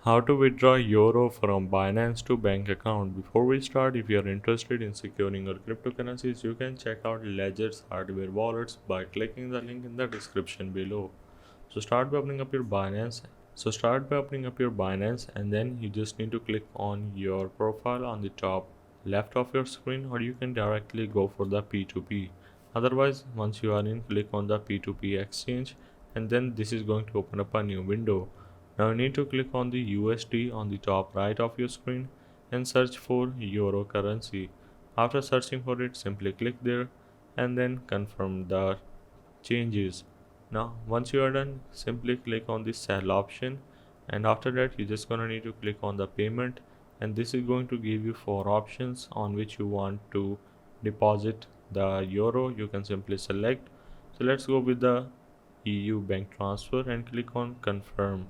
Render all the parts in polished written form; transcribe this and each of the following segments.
How to withdraw euro from Binance to bank account. Before we start, if you are interested in securing your cryptocurrencies, you can check out Ledger's hardware wallets by clicking the link in the description below. So start by opening up your Binance. And then you just need to click on your profile on the top left of your screen, or you can directly go for the P2P. Otherwise, once you are in, click on the P2P exchange, and then this is going to open up a new window. Now you need to click on the USD on the top right of your screen and search for euro currency. After searching for it, simply click there and then confirm the changes. Now once you are done, simply click on the sell option, and after that you're just gonna need to click on the payment, and this is going to give you four options on which you want to deposit the euro. You can simply select. So let's go with the EU bank transfer and click on confirm.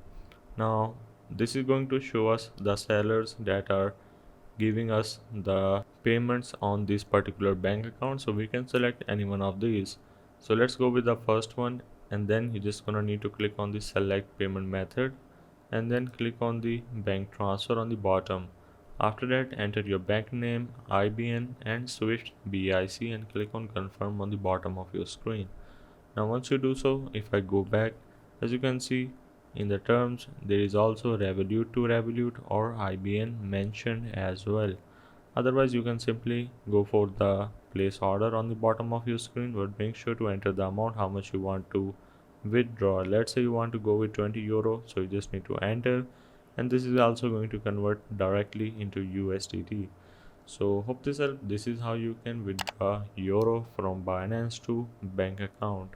Now this is going to show us the sellers that are giving us the payments on this particular bank account, so we can select any one of these. So let's go with the first one, and then you're just gonna need to click on the select payment method and then click on the bank transfer on the bottom. After that, enter your bank name, IBN and Swift BIC and click on confirm on the bottom of your screen. Now once you do so, if I go back, as you can see in the terms, there is also Revolut to Revolut or IBN mentioned as well. Otherwise, you can simply go for the place order on the bottom of your screen, but make sure to enter the amount how much you want to withdraw. Let's say you want to go with 20 euro, so you just need to enter, and this is also going to convert directly into USDT. So hope this helps. This is how you can withdraw euro from Binance to bank account.